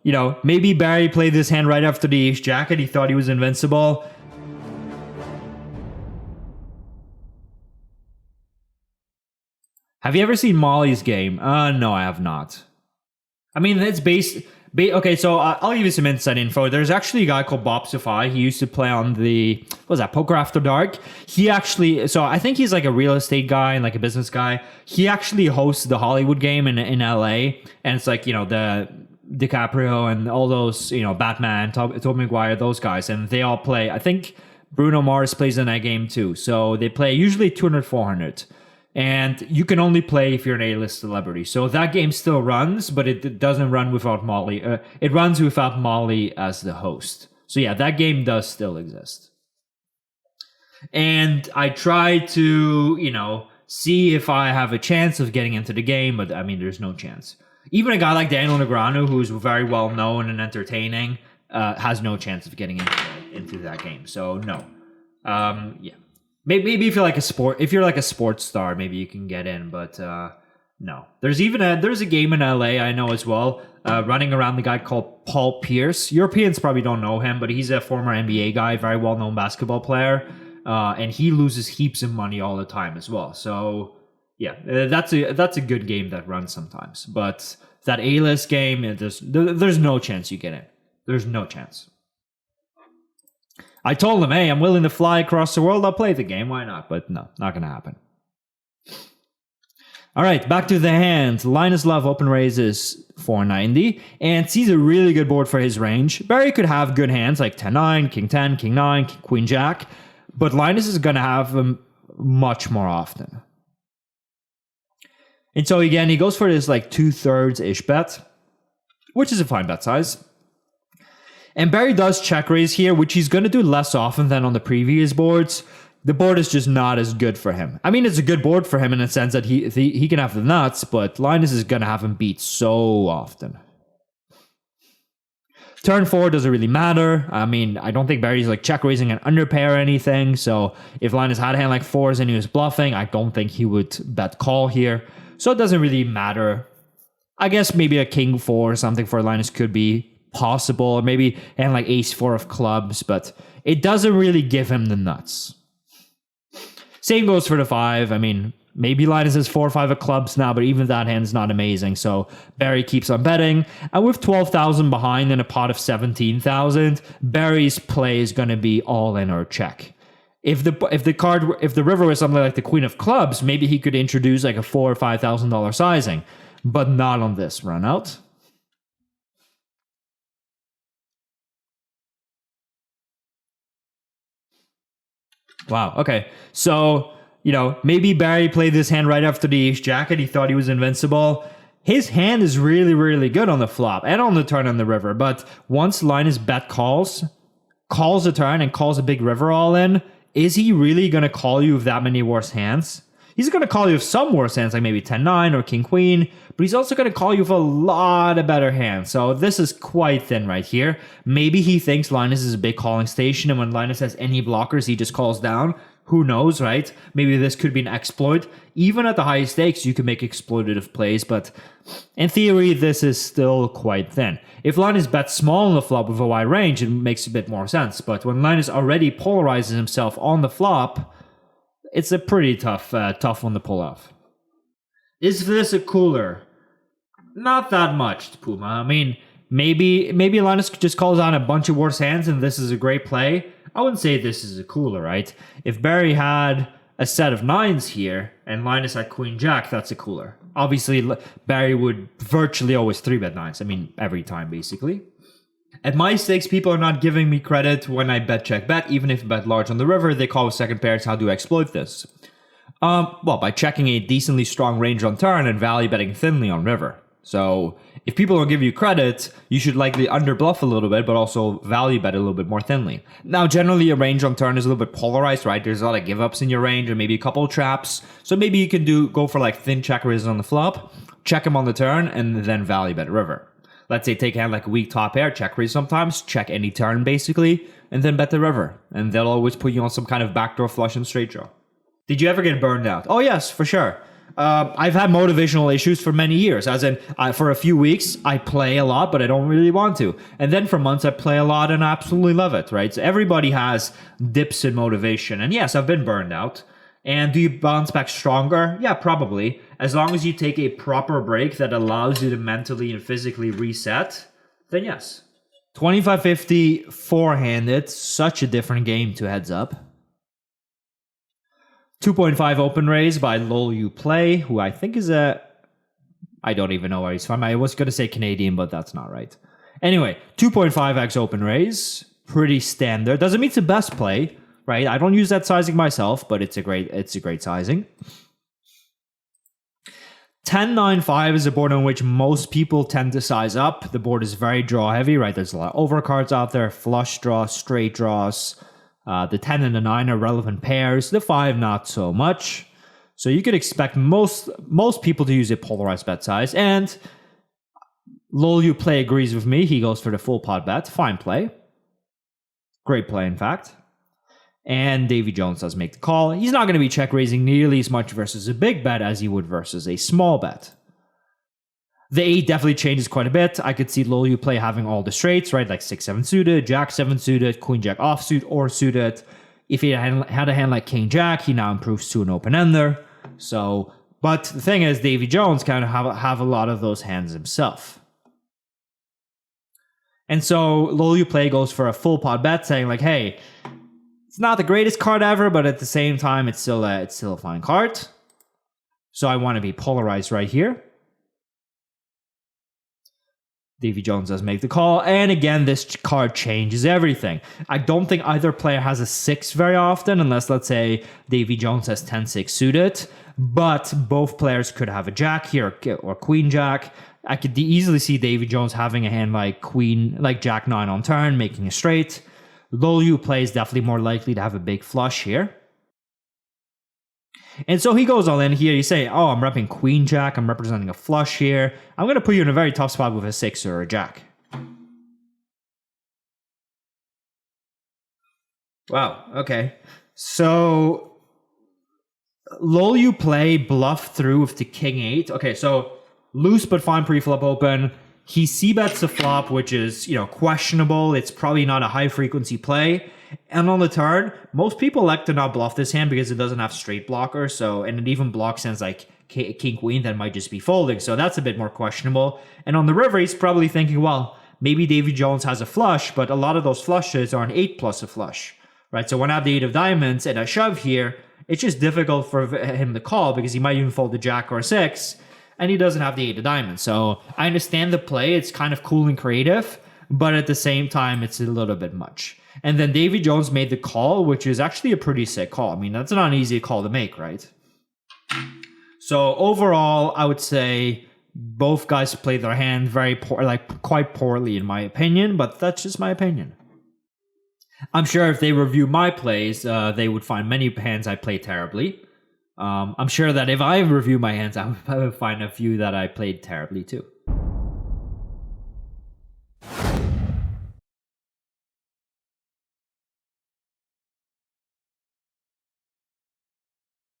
you know, maybe Berri played this hand right after the ace jacket. He thought he was invincible. Have you ever seen Molly's game? No, I have not. I mean, it's based... Okay, so I'll give you some inside info. There's actually a guy called Bob Safai. He used to play on the, what was that, Poker After Dark. He actually, so I think he's like a real estate guy and like a business guy. He actually hosts the Hollywood game in LA. And it's like, you know, the DiCaprio and all those, you know, Batman, Tobey Maguire, those guys. And they all play, I think Bruno Mars plays in that game too. So they play usually 200, 400. And you can only play if you're an A-list celebrity. So that game still runs, but it doesn't run without Molly. It runs without Molly as the host. So yeah, that game does still exist. And I try to, you know, see if I have a chance of getting into the game, but I mean, there's no chance. Even a guy like Daniel Negreanu, who's very well known and entertaining, has no chance of getting into that game. So no. Yeah. Maybe if you're like a sports star, maybe you can get in, but no. There's a game in LA I know as well, running around the guy called Paul Pierce. Europeans probably don't know him, but he's a former NBA guy, very well-known basketball player, and he loses heaps of money all the time as well. So yeah, that's a good game that runs sometimes. But that A-list game, there's no chance you get in. There's no chance. I told him, hey, I'm willing to fly across the world. I'll play the game. Why not? But no, not going to happen. All right, back to the hand. LLinusLLove open raises 490 and sees a really good board for his range. Berri could have good hands like 10-9, King 10, King 9, Queen Jack, but Linus is going to have them much more often. And so again, he goes for this like 2/3-ish bet, which is a fine bet size. And Berri does check raise here, which he's going to do less often than on the previous boards. The board is just not as good for him. I mean, it's a good board for him in the sense that he can have the nuts, but Linus is going to have him beat so often. Turn 4 doesn't really matter. I mean, I don't think Berri's like check raising an underpair or anything. So if Linus had a hand like 4s and he was bluffing, I don't think he would bet call here. So it doesn't really matter. I guess maybe a King 4 or something for Linus could be possible, or maybe and like ace 4 of clubs, but it doesn't really give him the nuts. Same goes for the 5. I mean, maybe Linus has 4 or 5 of clubs now, but even that hand's not amazing. So Berri keeps on betting, and with 12,000 behind in a pot of 17,000, Berri's play is going to be all in or check. If the river was something like the Queen of Clubs, maybe he could introduce like a $4,000 or $5,000 sizing, but not on this run out. Wow, okay. So, you know, maybe Berri played this hand right after the ace jacket. He thought he was invincible. His hand is really, really good on the flop and on the turn on the river. But once Linus bet calls the turn and calls a big river all in, is he really going to call you with that many worse hands? He's going to call you with some worse hands, like maybe 10-9 or King Queen, but he's also going to call you with a lot of better hands. So this is quite thin right here. Maybe he thinks Linus is a big calling station, and when Linus has any blockers, he just calls down. Who knows, right? Maybe this could be an exploit. Even at the highest stakes, you can make exploitative plays, but in theory, this is still quite thin. If Linus bets small on the flop with a wide range, it makes a bit more sense. But when Linus already polarizes himself on the flop, it's a pretty tough one to pull off. Is this a cooler? Not that much, Puma. I mean, maybe Linus just calls on a bunch of worse hands and this is a great play. I wouldn't say this is a cooler, right? If Berri had a set of 9s here and Linus had Queen Jack, that's a cooler. Obviously, Berri would virtually always 3-bet 9s. I mean, every time, basically. At my stakes, people are not giving me credit when I bet check bet, even if I bet large on the river. They call with second pairs. How do I exploit this? Well, by checking a decently strong range on turn and value betting thinly on river. So if people don't give you credit, you should likely underbluff a little bit, but also value bet a little bit more thinly. Now, generally, your range on turn is a little bit polarized, right? There's a lot of give ups in your range, or maybe a couple of traps. So maybe you can go for like thin check raises on the flop, check them on the turn, and then value bet river. Let's say take a hand like a weak top pair, check raise sometimes, check any turn basically, and then bet the river. And they'll always put you on some kind of backdoor flush and straight draw. Did you ever get burned out? Oh yes, for sure. I've had motivational issues for many years, as in for a few weeks, I play a lot, but I don't really want to. And then for months, I play a lot and I absolutely love it, right? So everybody has dips in motivation. And yes, I've been burned out. And do you bounce back stronger? Yeah, probably. As long as you take a proper break that allows you to mentally and physically reset, then yes. 25-50 four-handed, such a different game to heads up. 2.5 open raise by LLinusLLove, who I think is I don't even know where he's from. I was going to say Canadian, but that's not right. Anyway, 2.5x open raise, pretty standard. Doesn't mean it's the best play, right? I don't use that sizing myself, but it's a great sizing. 10-9-5 is a board on which most people tend to size up. The board is very draw heavy, right? There's a lot of overcards out there, flush draws, straight draws. The 10 and the 9 are relevant pairs. The 5, not so much. So you could expect most people to use a polarized bet size. And LLinusLLove agrees with me. He goes for the full pot bet. Fine play. Great play, in fact. And Davy Jones does make the call. He's not going to be check raising nearly as much versus a big bet as he would versus a small bet. The 8 definitely changes quite a bit. I could see LLinusLLove having all the straights, right? Like 6-7 suited, Jack-7 suited, Queen-Jack offsuit or suited. If he had a hand like King-Jack, he now improves to an open-ender. So, but the thing is, Davy Jones kind of have a lot of those hands himself. And so LLinusLLove goes for a full pot bet, saying like, hey, it's not the greatest card ever, but at the same time, it's still a fine card. So I want to be polarized right here. Davy Jones does make the call. And again, this card changes everything. I don't think either player has a 6 very often, unless, let's say, Davy Jones has 10-6 suited. But both players could have a Jack here or Queen-Jack. I could easily see Davy Jones having a hand like Jack-9 on turn, making a straight. LLinusLLove is definitely more likely to have a big flush here. And so he goes all in here. You say, oh, I'm repping Queen Jack. I'm representing a flush here. I'm going to put you in a very tough spot with a 6 or a Jack. Wow. Okay. So LLinusLLove bluff through with the King 8. Okay, so loose but fine pre-flop open. He c-bets the flop, which is, questionable. It's probably not a high-frequency play. And on the turn, most people elect to not bluff this hand because it doesn't have straight blocker. And it even blocks hands like King-Queen that might just be folding. So that's a bit more questionable. And on the river, he's probably thinking, well, maybe Davy Jones has a flush, but a lot of those flushes are an 8 plus a flush, right? So when I have the 8 of diamonds and I shove here, it's just difficult for him to call because he might even fold the Jack or a 6. And he doesn't have the 8 of diamonds. So I understand the play. It's kind of cool and creative, but at the same time, it's a little bit much. And then Davy Jones made the call, which is actually a pretty sick call. I mean, that's not an easy call to make, right? So overall, I would say both guys played their hand quite poorly in my opinion, but that's just my opinion. I'm sure if they review my plays, they would find many hands I play terribly. I'm sure that if I review my hands, I would find a few that I played terribly too.